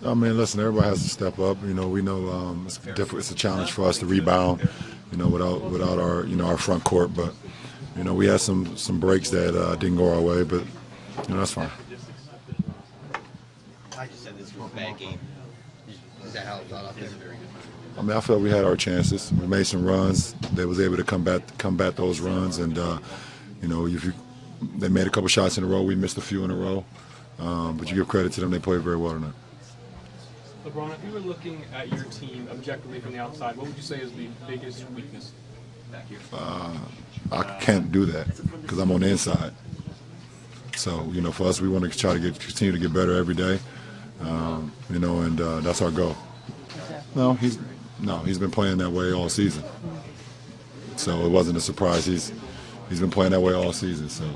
I mean, listen, everybody has to step up. We know it's a challenge for us to rebound, without our our front court. But we had some breaks that didn't go our way, but that's fine. I just said this was a bad game. Is that how it got out there? I mean, I felt we had our chances. We made some runs. They was able to combat those runs, and they made a couple shots in a row. We missed a few in a row, but you give credit to them. They played very well tonight. LeBron, if you were looking at your team objectively from the outside, what would you say is the biggest weakness back here? I can't do that because I'm on the inside. So for us, we want to try to continue to get better every day, and that's our goal. No, he's been playing that way all season. So it wasn't a surprise. He's been playing that way all season. So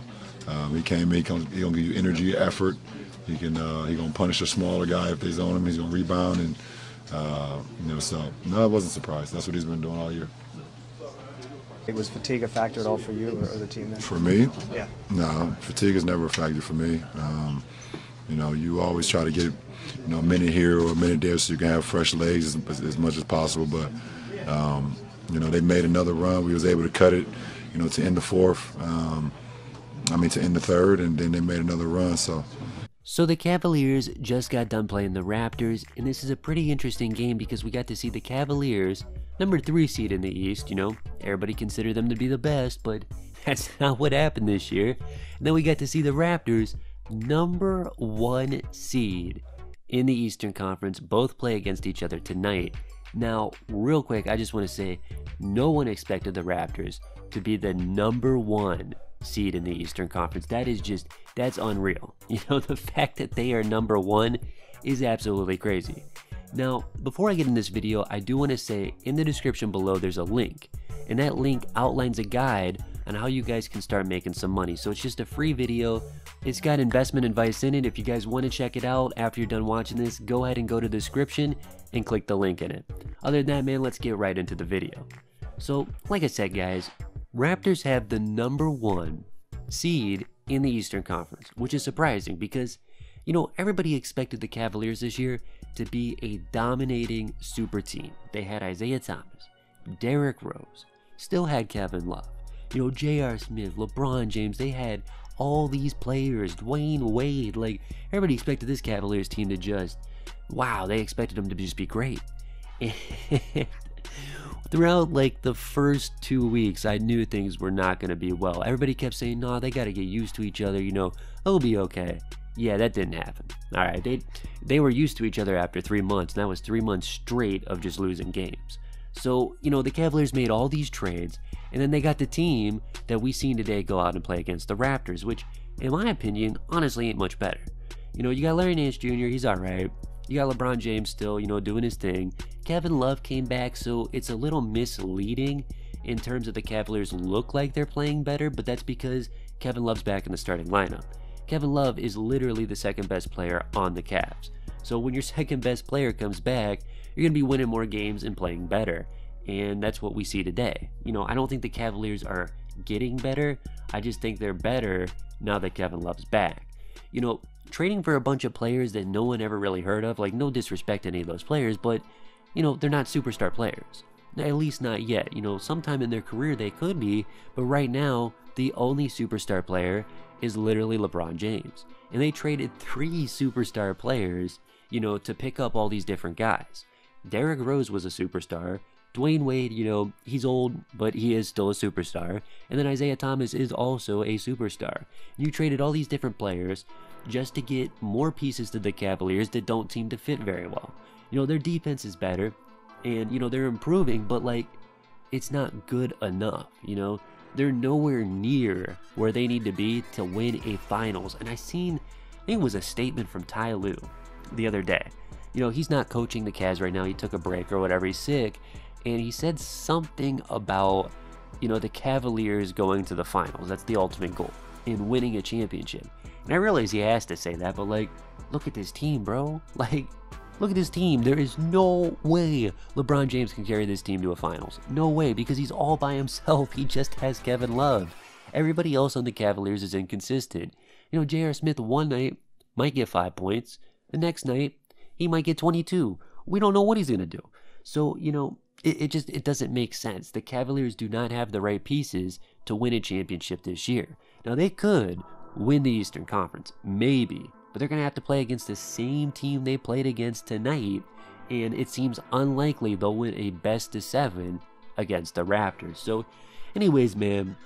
he came in. He's gonna give you energy, effort. He gonna punish a smaller guy if they zone him. He's gonna rebound and So no, it wasn't a surprise. That's what he's been doing all year. Was fatigue a factor at all for you or the team then? For me? Yeah. No, fatigue is never a factor for me. You always try to get a minute here or a minute there so you can have fresh legs as much as possible. But they made another run. We was able to cut it, to end the fourth. To end the third, and then they made another run. So the Cavaliers just got done playing the Raptors, and this is a pretty interesting game because we got to see the Cavaliers, number 3 seed in the East. Everybody considered them to be the best, but that's not what happened this year. And then we got to see the Raptors, number 1 seed in the Eastern Conference, both play against each other tonight. Now, real quick, I just want to say, no one expected the Raptors to be the number 1 seed in the Eastern Conference. That's unreal. The fact that they are number 1 is absolutely crazy. Now, before I get in this video, I do want to say in the description below there's a link, and that link outlines a guide on how you guys can start making some money. So it's just a free video. It's got investment advice in it. If you guys want to check it out after you're done watching this, go ahead and go to the description and click the link in it. Other than that, man, let's get right into the video. So, like I said, guys, Raptors have the number 1 seed in the Eastern Conference, which is surprising because, everybody expected the Cavaliers this year to be a dominating super team. They had Isaiah Thomas, Derrick Rose, still had Kevin Love, J.R. Smith, LeBron James. They had all these players, Dwayne Wade. Everybody expected this Cavaliers team to just, wow, they expected them to just be great. Throughout the first 2 weeks, I knew things were not going to be well. Everybody kept saying, no, they got to get used to each other, they'll be okay. Yeah, that didn't happen. All right, they were used to each other after 3 months, and that was 3 months straight of just losing games. So, the Cavaliers made all these trades, and then they got the team that we seen today go out and play against the Raptors, which, in my opinion, honestly ain't much better. You got Larry Nance Jr., he's all right. You got LeBron James still, doing his thing. Kevin Love came back, so it's a little misleading in terms of the Cavaliers look like they're playing better, but that's because Kevin Love's back in the starting lineup. Kevin Love is literally the second best player on the Cavs. So when your second best player comes back, you're going to be winning more games and playing better. And that's what we see today. I don't think the Cavaliers are getting better. I just think they're better now that Kevin Love's back. Trading for a bunch of players that no one ever really heard of, no disrespect to any of those players, but, they're not superstar players. At least not yet. Sometime in their career they could be, but right now, the only superstar player is literally LeBron James. And they traded 3 superstar players, to pick up all these different guys. Derrick Rose was a superstar. Dwayne Wade, he's old, but he is still a superstar. And then Isaiah Thomas is also a superstar. You traded all these different players just to get more pieces to the Cavaliers that don't seem to fit very well. Their defense is better, and, they're improving, but, it's not good enough, They're nowhere near where they need to be to win a finals. And I think it was a statement from Ty Lue the other day. He's not coaching the Cavs right now. He took a break or whatever. He's sick. And he said something about, the Cavaliers going to the finals. That's the ultimate goal, in winning a championship. And I realize he has to say that, but, look at this team, bro. Look at this team. There is no way LeBron James can carry this team to a finals. No way, because he's all by himself. He just has Kevin Love. Everybody else on the Cavaliers is inconsistent. J.R. Smith one night might get 5 points. The next night, He might get 22. We don't know what he's going to do. So, it doesn't make sense. The Cavaliers do not have the right pieces to win a championship this year. Now, they could win the Eastern Conference, maybe, but they're going to have to play against the same team they played against tonight, and it seems unlikely they'll win a best-of-7 against the Raptors. So, anyways, man,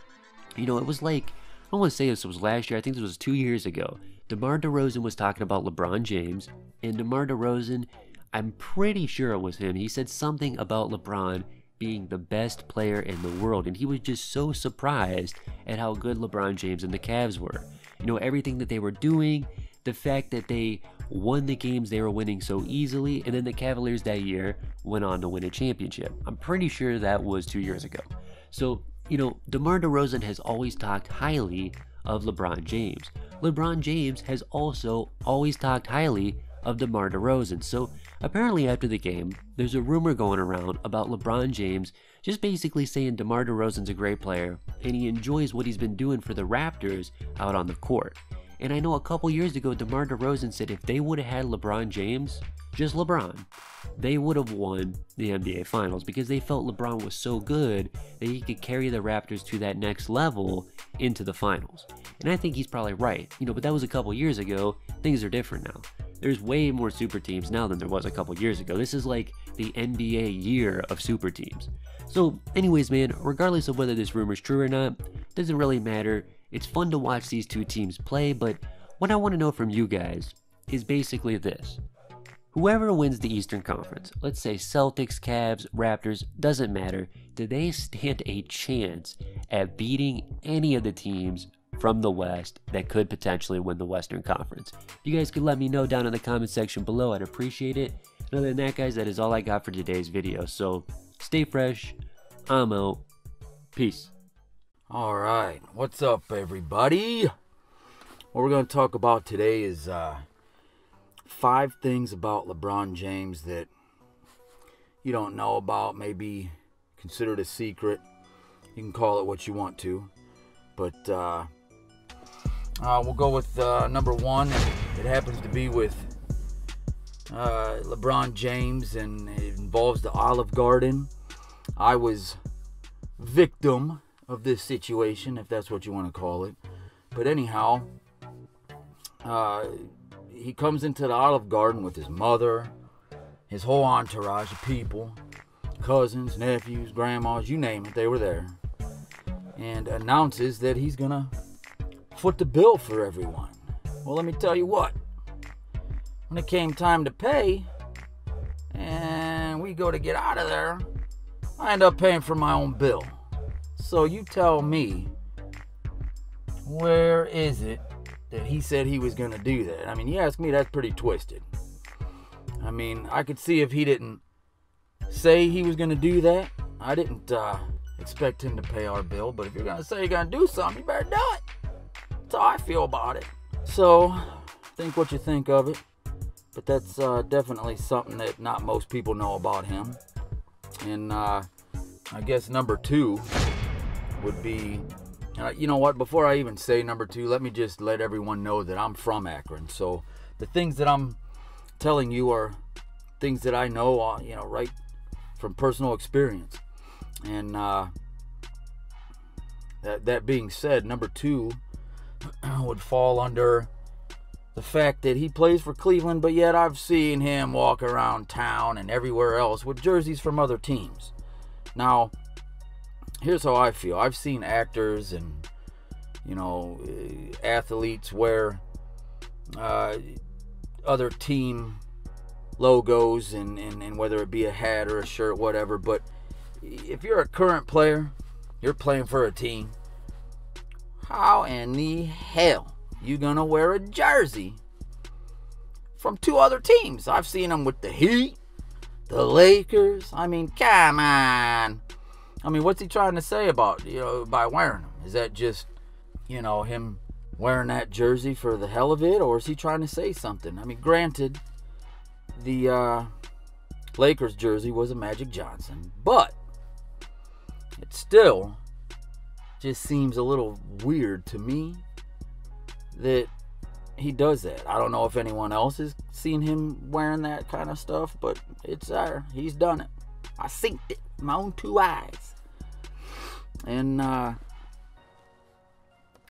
it was like, I don't want to say this was last year, I think this was 2 years ago. DeMar DeRozan was talking about LeBron James, and DeMar DeRozan, I'm pretty sure it was him, he said something about LeBron being the best player in the world, and he was just so surprised at how good LeBron James and the Cavs were. Everything that they were doing, the fact that they won the games they were winning so easily, and then the Cavaliers that year went on to win a championship. I'm pretty sure that was 2 years ago. So, DeMar DeRozan has always talked highly of LeBron James. LeBron James has also always talked highly of DeMar DeRozan. So apparently after the game, there's a rumor going around about LeBron James just basically saying DeMar DeRozan's a great player and he enjoys what he's been doing for the Raptors out on the court. And I know a couple years ago, DeMar DeRozan said if they would have had LeBron James, just LeBron, they would have won the NBA Finals because they felt LeBron was so good that he could carry the Raptors to that next level into the finals. And I think he's probably right, but that was a couple years ago. Things are different now. There's way more super teams now than there was a couple years ago. This is like the NBA year of super teams. So anyways, man, regardless of whether this rumor is true or not, doesn't really matter. It's fun to watch these two teams play, but what I want to know from you guys is basically this. Whoever wins the Eastern Conference, let's say Celtics, Cavs, Raptors, doesn't matter, do they stand a chance at beating any of the teams from the West that could potentially win the Western Conference? You guys could let me know down in the comment section below. I'd appreciate it. And other than that, guys, that is all I got for today's video. So stay fresh. I'm out. Peace. All right, what's up, everybody? What we're going to talk about today is 5 things about LeBron James that you don't know about, maybe considered a secret. You can call it what you want to, but we'll go with number 1. It happens to be with LeBron James, and it involves the Olive Garden. I was victim of this situation, if that's what you want to call it. But anyhow, he comes into the Olive Garden with his mother, his whole entourage of people, cousins, nephews, grandmas, you name it, they were there, and announces that he's gonna foot the bill for everyone. Well, let me tell you what, when it came time to pay and we go to get out of there, I end up paying for my own bill. So you tell me, where is it that he said he was going to do that? I mean, you ask me, that's pretty twisted. I mean, I could see if he didn't say he was going to do that. I didn't expect him to pay our bill, but if you're going to say you're going to do something, you better do it. That's how I feel about it. So, think what you think of it. But that's definitely something that not most people know about him. And I guess number 2 would be, you know what, before I even say number 2, let me just let everyone know that I'm from Akron. So the things that I'm telling you are things that I know, right from personal experience. And that being said, number 2 would fall under the fact that he plays for Cleveland, but yet I've seen him walk around town and everywhere else with jerseys from other teams. Now, here's how I feel. I've seen actors and, athletes wear other team logos and whether it be a hat or a shirt, whatever. But if you're a current player, you're playing for a team, how in the hell you gonna wear a jersey from 2 other teams? I've seen them with the Heat, the Lakers. I mean, come on. I mean, what's he trying to say about, by wearing them? Is that just, him wearing that jersey for the hell of it? Or is he trying to say something? I mean, granted, the Lakers jersey was a Magic Johnson, but it still just seems a little weird to me that he does that. I don't know if anyone else has seen him wearing that kind of stuff, but it's there. He's done it. I synced it with my own 2 eyes. And